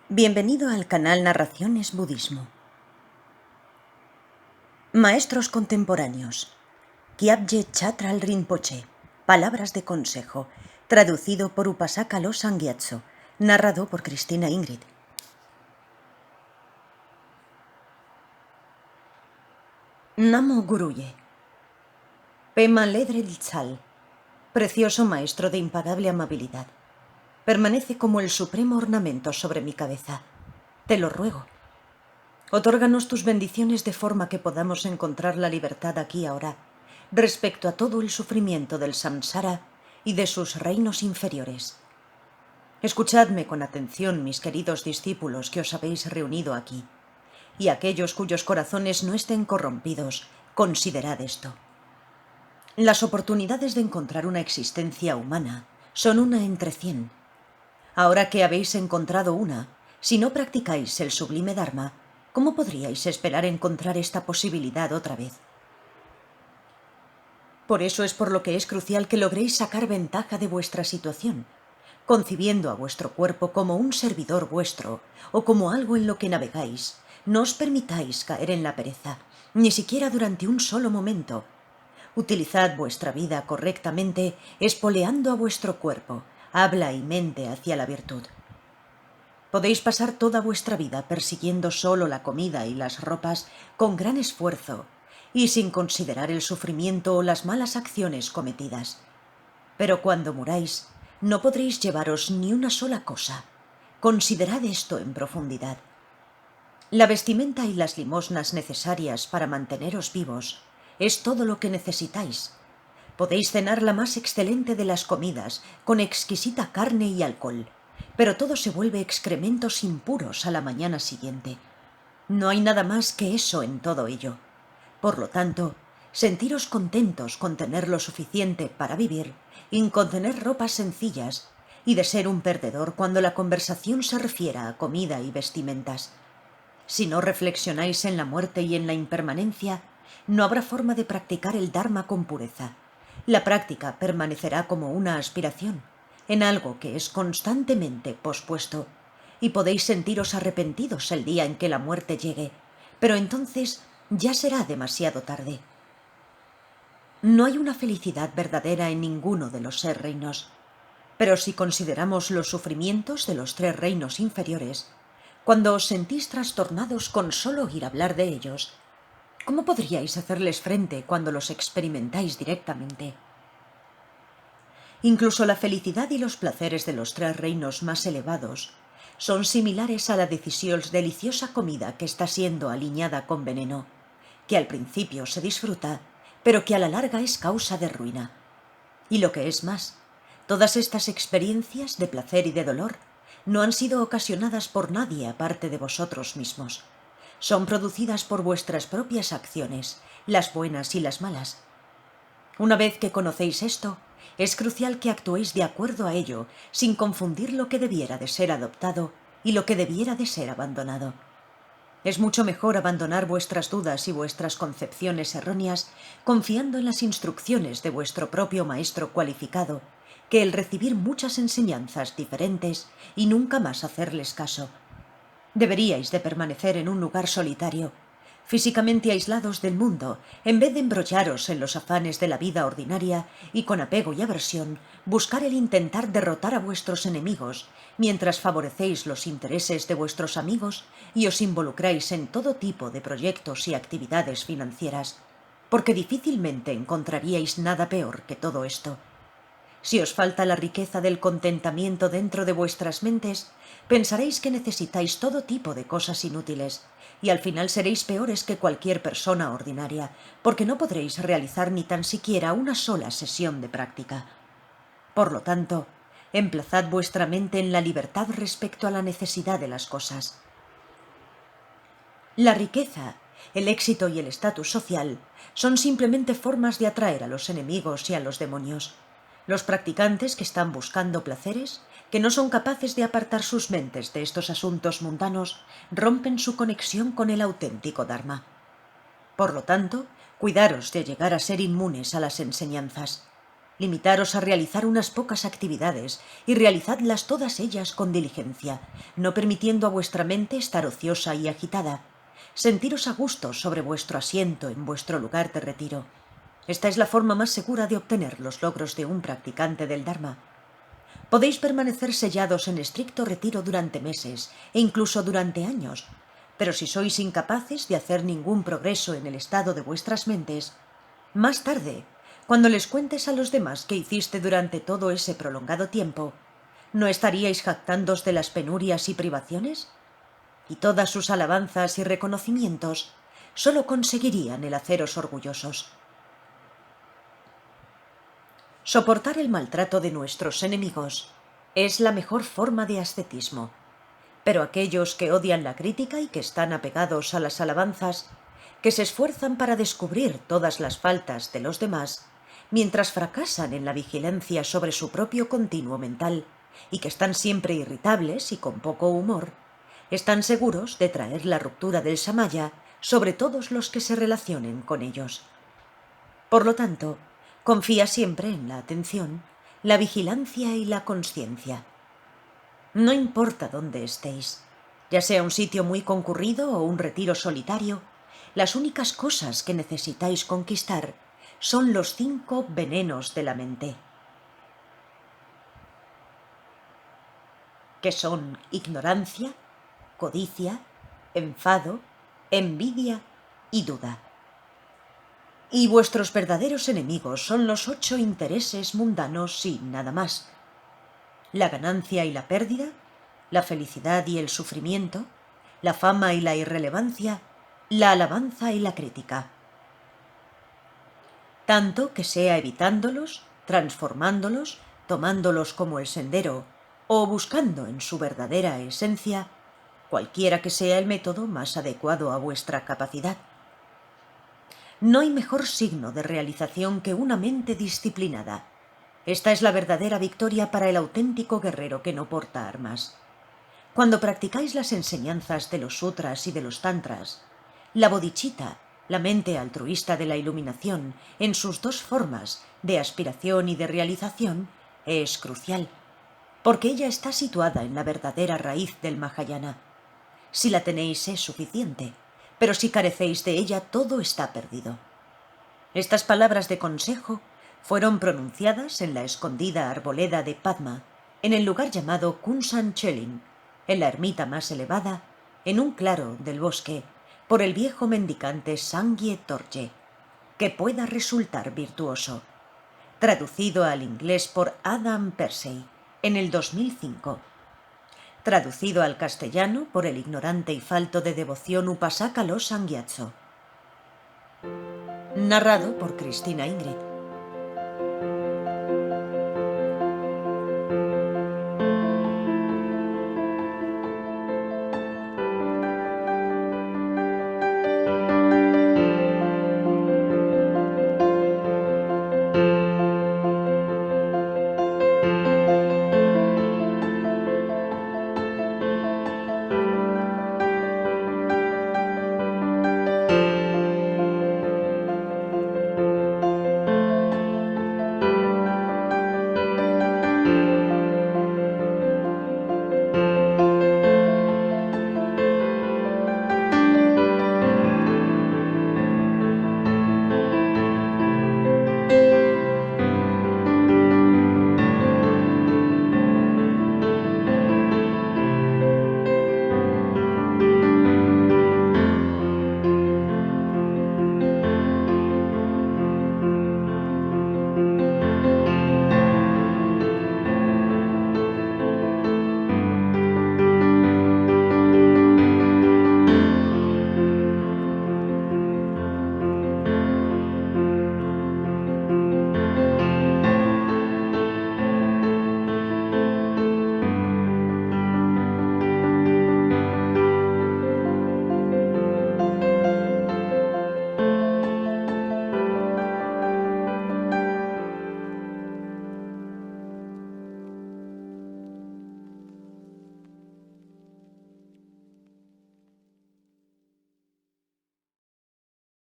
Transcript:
Bienvenido al canal Narraciones Budismo. Maestros contemporáneos. Kyabje Chatral Rinpoche. Palabras de consejo. Traducido por Upasaka Losang Gyatso. Narrado por Cristina Ingrid. Namo Guruye. Pema Ledre Tzal. Precioso maestro de impagable amabilidad. Permanece como el supremo ornamento sobre mi cabeza. Te lo ruego. Otórganos tus bendiciones de forma que podamos encontrar la libertad aquí ahora, respecto a todo el sufrimiento del samsara y de sus reinos inferiores. Escuchadme con atención, mis queridos discípulos que os habéis reunido aquí, y aquellos cuyos corazones no estén corrompidos, considerad esto. Las oportunidades de encontrar una existencia humana son una entre 100. Ahora que habéis encontrado una, si no practicáis el sublime Dharma, ¿cómo podríais esperar encontrar esta posibilidad otra vez? Por eso es por lo que es crucial que logréis sacar ventaja de vuestra situación, concibiendo a vuestro cuerpo como un servidor vuestro o como algo en lo que navegáis. No os permitáis caer en la pereza, ni siquiera durante un solo momento. Utilizad vuestra vida correctamente, espoleando a vuestro cuerpo, habla y mente hacia la virtud. Podéis pasar toda vuestra vida persiguiendo solo la comida y las ropas con gran esfuerzo y sin considerar el sufrimiento o las malas acciones cometidas. Pero cuando muráis, no podréis llevaros ni una sola cosa. Considerad esto en profundidad. La vestimenta y las limosnas necesarias para manteneros vivos es todo lo que necesitáis. Podéis cenar la más excelente de las comidas, con exquisita carne y alcohol, pero todo se vuelve excrementos impuros a la mañana siguiente. No hay nada más que eso en todo ello. Por lo tanto, sentiros contentos con tener lo suficiente para vivir y con tener ropas sencillas, y de ser un perdedor cuando la conversación se refiera a comida y vestimentas. Si no reflexionáis en la muerte y en la impermanencia, no habrá forma de practicar el Dharma con pureza. La práctica permanecerá como una aspiración, en algo que es constantemente pospuesto, y podéis sentiros arrepentidos el día en que la muerte llegue, pero entonces ya será demasiado tarde. No hay una felicidad verdadera en ninguno de los 6 reinos, pero si consideramos los sufrimientos de los 3 reinos inferiores, cuando os sentís trastornados con solo oír hablar de ellos, ¿cómo podríais hacerles frente cuando los experimentáis directamente? Incluso la felicidad y los placeres de los 3 reinos más elevados son similares a la deliciosa comida que está siendo aliñada con veneno, que al principio se disfruta, pero que a la larga es causa de ruina. Y lo que es más, todas estas experiencias de placer y de dolor no han sido ocasionadas por nadie aparte de vosotros mismos. Son producidas por vuestras propias acciones, las buenas y las malas. Una vez que conocéis esto, es crucial que actuéis de acuerdo a ello, sin confundir lo que debiera de ser adoptado y lo que debiera de ser abandonado. Es mucho mejor abandonar vuestras dudas y vuestras concepciones erróneas confiando en las instrucciones de vuestro propio maestro cualificado, que el recibir muchas enseñanzas diferentes y nunca más hacerles caso. Deberíais de permanecer en un lugar solitario, físicamente aislados del mundo, en vez de embrollaros en los afanes de la vida ordinaria y con apego y aversión buscar el intentar derrotar a vuestros enemigos, mientras favorecéis los intereses de vuestros amigos y os involucráis en todo tipo de proyectos y actividades financieras, porque difícilmente encontraríais nada peor que todo esto. Si os falta la riqueza del contentamiento dentro de vuestras mentes, pensaréis que necesitáis todo tipo de cosas inútiles, y al final seréis peores que cualquier persona ordinaria, porque no podréis realizar ni tan siquiera una sola sesión de práctica. Por lo tanto, emplazad vuestra mente en la libertad respecto a la necesidad de las cosas. La riqueza, el éxito y el estatus social son simplemente formas de atraer a los enemigos y a los demonios. Los practicantes que están buscando placeres, que no son capaces de apartar sus mentes de estos asuntos mundanos, rompen su conexión con el auténtico Dharma. Por lo tanto, cuidaros de llegar a ser inmunes a las enseñanzas. Limitaros a realizar unas pocas actividades y realizadlas todas ellas con diligencia, no permitiendo a vuestra mente estar ociosa y agitada. Sentiros a gusto sobre vuestro asiento en vuestro lugar de retiro. Esta es la forma más segura de obtener los logros de un practicante del Dharma. Podéis permanecer sellados en estricto retiro durante meses e incluso durante años, pero si sois incapaces de hacer ningún progreso en el estado de vuestras mentes, más tarde, cuando les cuentes a los demás qué hiciste durante todo ese prolongado tiempo, ¿no estaríais jactándoos de las penurias y privaciones? Y todas sus alabanzas y reconocimientos solo conseguirían el haceros orgullosos. Soportar el maltrato de nuestros enemigos es la mejor forma de ascetismo, pero aquellos que odian la crítica y que están apegados a las alabanzas, que se esfuerzan para descubrir todas las faltas de los demás, mientras fracasan en la vigilancia sobre su propio continuo mental, y que están siempre irritables y con poco humor, están seguros de traer la ruptura del samaya sobre todos los que se relacionen con ellos. Por lo tanto, confía siempre en la atención, la vigilancia y la consciencia. No importa dónde estéis, ya sea un sitio muy concurrido o un retiro solitario, las únicas cosas que necesitáis conquistar son los 5 venenos de la mente, que son ignorancia, codicia, enfado, envidia y duda. Y vuestros verdaderos enemigos son los 8 intereses mundanos y nada más: la ganancia y la pérdida, la felicidad y el sufrimiento, la fama y la irrelevancia, la alabanza y la crítica. Tanto que sea evitándolos, transformándolos, tomándolos como el sendero o buscando en su verdadera esencia, cualquiera que sea el método más adecuado a vuestra capacidad. No hay mejor signo de realización que una mente disciplinada. Esta es la verdadera victoria para el auténtico guerrero que no porta armas. Cuando practicáis las enseñanzas de los sutras y de los tantras, la bodhicitta, la mente altruista de la iluminación, en sus 2 formas, de aspiración y de realización, es crucial, porque ella está situada en la verdadera raíz del Mahayana. Si la tenéis es suficiente, pero si carecéis de ella todo está perdido. Estas palabras de consejo fueron pronunciadas en la escondida arboleda de Padma, en el lugar llamado Kunsan Cheling, en la ermita más elevada, en un claro del bosque, por el viejo mendicante Sangye Dorje, que pueda resultar virtuoso. Traducido al inglés por Adam Persey en el 2005. Traducido al castellano por el ignorante y falto de devoción Upasaka Lo Sangyatso. Narrado por Cristina Ingrid.